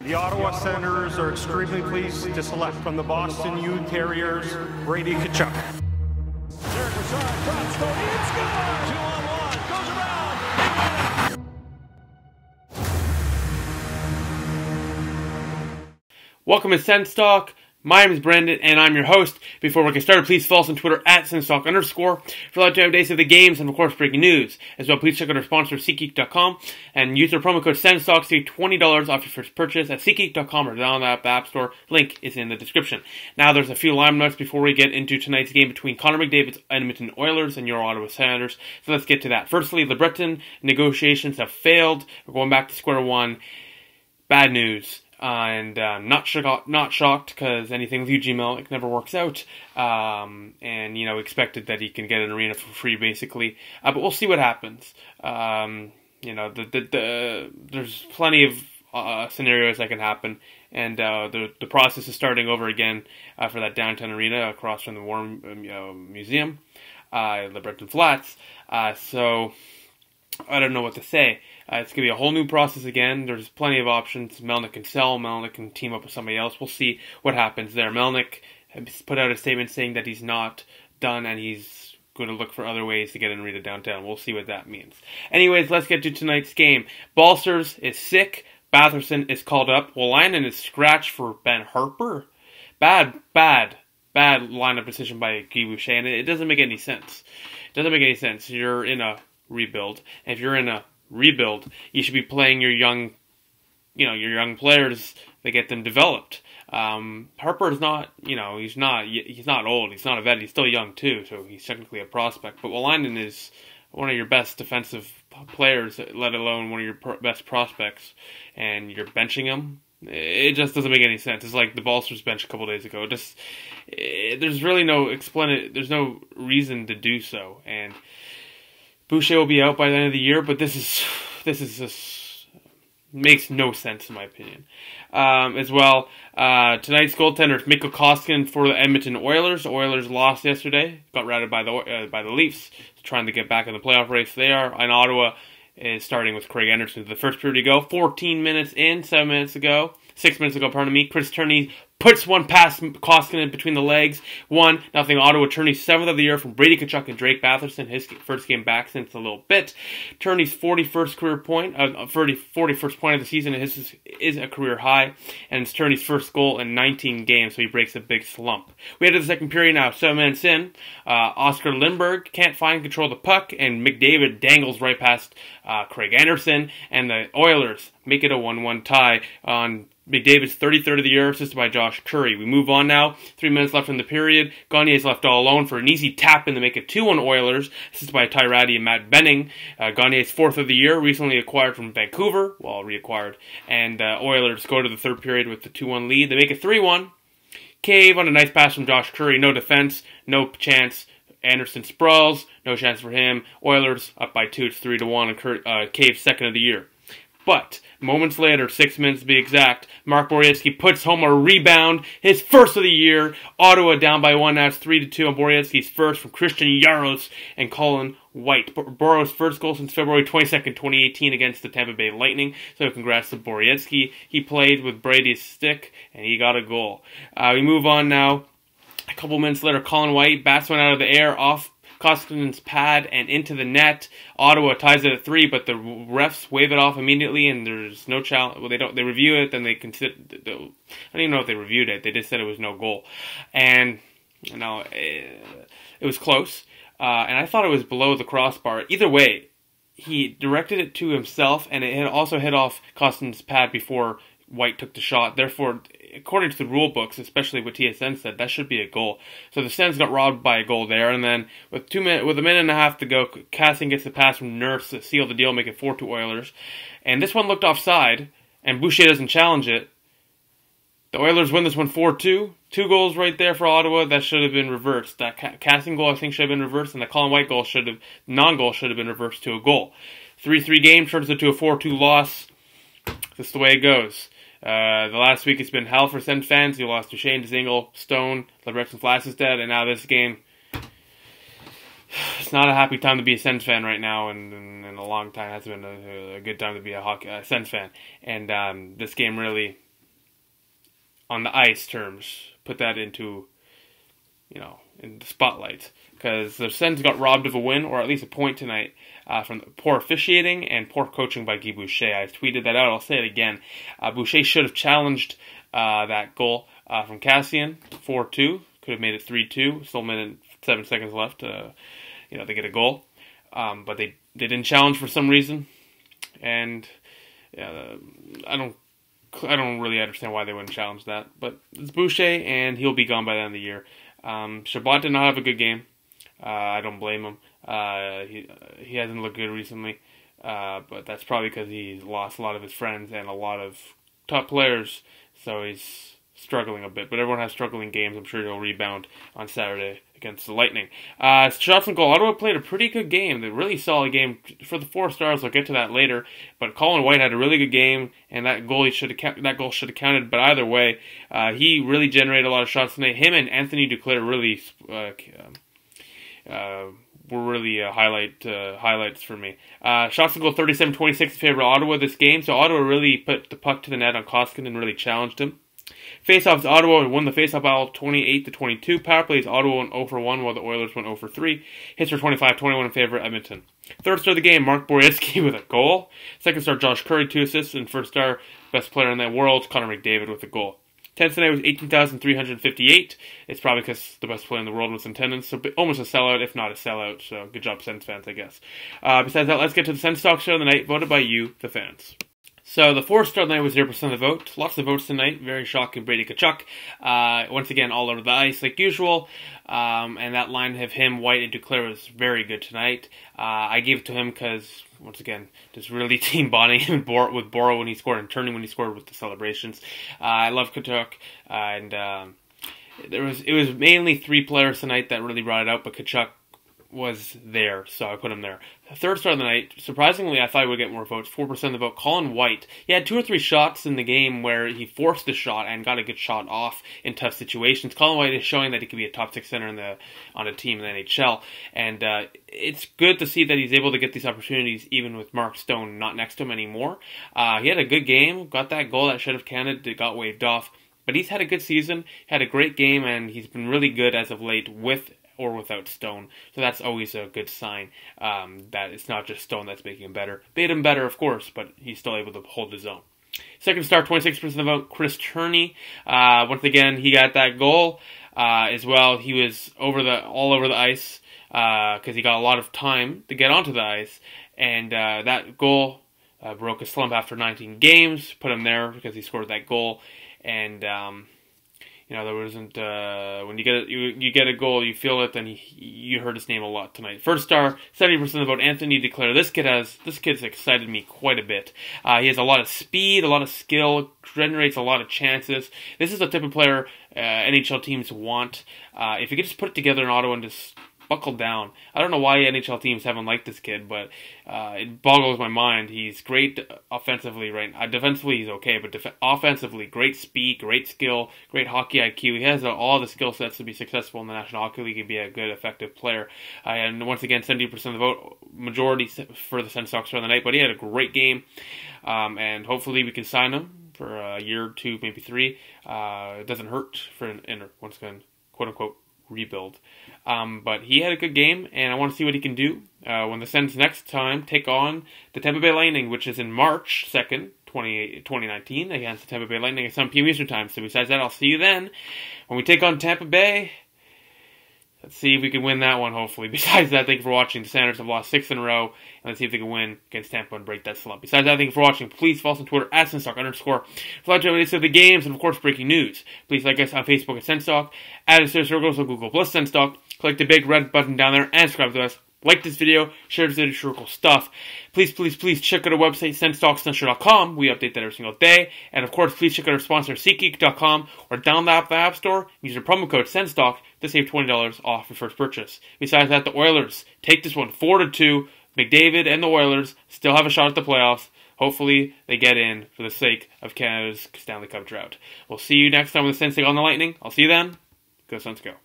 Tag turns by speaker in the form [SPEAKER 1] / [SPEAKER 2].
[SPEAKER 1] The Ottawa Senators are extremely pleased to select from the Boston U Terriers, Brady Tkachuk.
[SPEAKER 2] Derek Brassard drops, Stoney, scores! 2-on-1, goes around.
[SPEAKER 3] Welcome to SENS Talk. My name is Brandon, and I'm your host. Before we get started, please follow us on Twitter at SENSTalk_ for live updates of the games and, of course, breaking news. As well, please check out our sponsor, SeatGeek.com, and use our promo code SENSTalk to save $20 off your first purchase at SeatGeek.com or download the App Store. Link is in the description. Now, there's a few line notes before we get into tonight's game between Connor McDavid's Edmonton Oilers and your Ottawa Senators. So let's get to that. Firstly, the Breton negotiations have failed. We're going back to square one. Bad news. And not shocked because anything with Eugene Melnyk never works out. And expected that he can get an arena for free basically. But we'll see what happens. There's plenty of scenarios that can happen, and the process is starting over again for that downtown arena across from the War Museum, the Breton Flats. So I don't know what to say. It's going to be a whole new process again. There's plenty of options. Melnyk can sell. Melnyk can team up with somebody else. We'll see what happens there. Melnyk has put out a statement saying that he's not done and he's going to look for other ways to get an arena downtown. We'll see what that means. Anyways, let's get to tonight's game. Balcers is sick. Batherson is called up. Wolainen is scratched for Ben Harper. Bad lineup decision by Guy Boucher, and it doesn't make any sense. It doesn't make any sense. You're in a rebuild. And if you're in a rebuild, you should be playing your young players to get them developed. Harper is not, he's not old, he's not a vet, he's still young too, so he's technically a prospect. But Wolainen is one of your best defensive players, let alone one of your best prospects, and you're benching him. It just doesn't make any sense. It's like the Balcers bench a couple days ago. There's really there's no reason to do so, and Boucher will be out by the end of the year, but this is just makes no sense in my opinion. As well, tonight's goaltender is Mikko Koskinen for the Edmonton Oilers. The Oilers lost yesterday, got routed by the Leafs, trying to get back in the playoff race. They are, and Ottawa is starting with Craig Anderson. The first period to go, 14 minutes in, 6 minutes ago, Chris Turney puts one past Koskinen between the legs. 1-0 Ottawa. Turney's 7th of the year from Brady Tkachuk and Drake Batherson. His first game back since a little bit. Turney's 41st career point, 41st point of the season is a career high, and it's Turney's first goal in 19 games, so he breaks a big slump. We head to the second period now. 7 minutes in, Oscar Lindberg can't find control of the puck, and McDavid dangles right past Craig Anderson, and the Oilers make it a 1-1 tie on McDavid's 33rd of the year, assisted by Josh Curry. We move on now. 3 minutes left in the period. Gagnier's left all alone for an easy tap-in to make it 2-1 Oilers, assisted by Ty Ratty and Matt Benning. Gagnier's 4th of the year, recently acquired from Vancouver, reacquired. And Oilers go to the third period with the 2-1 lead. They make it 3-1. Cave on a nice pass from Josh Curry. No defense, no chance. Anderson sprawls, no chance for him. Oilers up by 2, it's 3-1, and Cave's 2nd of the year. But moments later, 6 minutes to be exact, Mark Borowiecki puts home a rebound, his first of the year. Ottawa down by 1, now it's 3-2 on Borowiecki's first from Christian Jaros and Colin White. Burrow's first goal since February 22nd, 2018 against the Tampa Bay Lightning. So congrats to Borowiecki. He played with Brady's stick, and he got a goal. We move on now. A couple minutes later, Colin White bats one out of the air off Koskinen's pad and into the net. Ottawa ties it at 3, but the refs wave it off immediately, and there's no challenge. Well, they review it, then they consider. I don't even know if they reviewed it. They just said it was no goal, and it was close. And I thought it was below the crossbar. Either way, he directed it to himself, and it had also hit off Koskinen's pad before White took the shot. Therefore, according to the rule books, especially what TSN said, that should be a goal. So the Sens got robbed by a goal there, and then with a minute and a half to go, Kassian gets the pass from Nurse to seal the deal, make it 4-2 Oilers. And this one looked offside, and Boucher doesn't challenge it. The Oilers win this one 4-2. 2 goals right there for Ottawa. That should have been reversed. That Kassian goal, I think, should have been reversed, and the Colin White goal non-goal should have been reversed to a goal. 3-3 game turns into a 4-2 loss. That's the way it goes. The last week it's been hell for Sens fans. You lost Duchesne, Dzingel, Stone, LeBreton Flass is dead, and now this game. It's not a happy time to be a Sens fan right now, and in a long time it hasn't been a good time to be a Sens fan. And this game really on the ice terms, put that into, in the spotlight. Because the Sens got robbed of a win, or at least a point tonight, from poor officiating and poor coaching by Guy Boucher. I tweeted that out. I'll say it again. Boucher should have challenged that goal from Cassian, 4-2. Could have made it 3-2. Still a minute 7 seconds left. They get a goal, but they didn't challenge for some reason, and I don't really understand why they wouldn't challenge that. But it's Boucher, and he'll be gone by the end of the year. Chabot did not have a good game. I don't blame him. He hasn't looked good recently, but that's probably because he's lost a lot of his friends and a lot of top players, so he's struggling a bit. But everyone has struggling games. I'm sure he'll rebound on Saturday against the Lightning. Shots on goal. Ottawa played a pretty good game. A really solid game for the 4 stars. I'll get to that later. But Colin White had a really good game, and that goal should have counted. But either way, he really generated a lot of shots tonight. Him and Anthony Duclair really were really highlights for me. Shots on goal 37-26 in favor of Ottawa this game. So Ottawa really put the puck to the net on Koskinen and really challenged him. Faceoffs, Ottawa won the faceoff battle 28-22. Power plays, Ottawa went 0-for-1 while the Oilers went 0-for-3. Hits were 25-21 in favor of Edmonton. Third star of the game, Mark Boretsky with a goal. Second star, Josh Curry, 2 assists. And first star, best player in the world, Connor McDavid with a goal. Attendance tonight was 18,358. It's probably because the best player in the world was in attendance, so almost a sellout, if not a sellout. So good job, Sens fans, I guess. Besides that, let's get to the Sens Talk Show of the night, voted by you, the fans. So the 4-star night was 0% of the vote. Lots of votes tonight. Very shocking. Brady Tkachuk. Once again, all over the ice like usual. And that line of him, White, and Duclair was very good tonight. I gave it to him because, once again, just really team bonding him with Boro when he scored and Turning when he scored with the celebrations. I love Tkachuk. And it was mainly 3 players tonight that really brought it out, but Tkachuk was there, so I put him there. Third star of the night, surprisingly, I thought he would get more votes. 4% of the vote. Colin White. He had 2 or 3 shots in the game where he forced the shot and got a good shot off in tough situations. Colin White is showing that he could be a top 6 center on a team in the NHL, and it's good to see that he's able to get these opportunities even with Mark Stone not next to him anymore. He had a good game, got that goal that should have counted, it got waved off, but he's had a good season, had a great game, and he's been really good as of late with or without Stone. So that's always a good sign that it's not just Stone that's making him better. Made him better, of course, but he's still able to hold his own. Second star, 26% of the vote, Chris Turney. Once again, he got that goal as well. He was all over the ice because he got a lot of time to get onto the ice. And that goal broke his slump after 19 games, put him there because he scored that goal. And there wasn't when you get a goal, you feel it. Then you heard his name a lot tonight. First star, 70% of the vote, Anthony Duclair. This kid's excited me quite a bit. He has a lot of speed, a lot of skill, generates a lot of chances. This is the type of player NHL teams want. If you could just put it together in Ottawa and just buckle down. I don't know why NHL teams haven't liked this kid, but it boggles my mind. He's great offensively, right? Defensively, he's okay, but offensively, great speed, great skill, great hockey IQ. He has all the skill sets to be successful in the National Hockey League and be a good, effective player. And once again, 70% of the vote, majority for the Sens Talk Show of the night, but he had a great game, and hopefully we can sign him for a year or 2, maybe 3. It doesn't hurt for once again, quote-unquote, rebuild. But he had a good game, and I want to see what he can do when the Sens next time take on the Tampa Bay Lightning, which is in March 2nd, 2019, against the Tampa Bay Lightning at 7 p.m. Eastern Time. So besides that, I'll see you then when we take on Tampa Bay. Let's see if we can win that one, hopefully. Besides that, thank you for watching. The Senators have lost 6 in a row, and let's see if they can win against Tampa and break that slump. Besides that, thank you for watching. Please follow us on Twitter at SensTalk_. For live updates of the games and, of course, breaking news. Please like us on Facebook at SensTalk, add us to the circles on Google Plus SensTalk, click the big red button down there, and subscribe to us. Like this video, share this video, circle stuff. Please check out our website, SensTalkCentral.com. We update that every single day. And of course, please check out our sponsor, SeatGeek.com, or download the App Store and use your promo code SensTalk to save $20 off your first purchase. Besides that, the Oilers take this one 4-2. McDavid and the Oilers still have a shot at the playoffs. Hopefully, they get in for the sake of Canada's Stanley Cup drought. We'll see you next time with the Sens take on the Lightning. I'll see you then. Go Sens, go.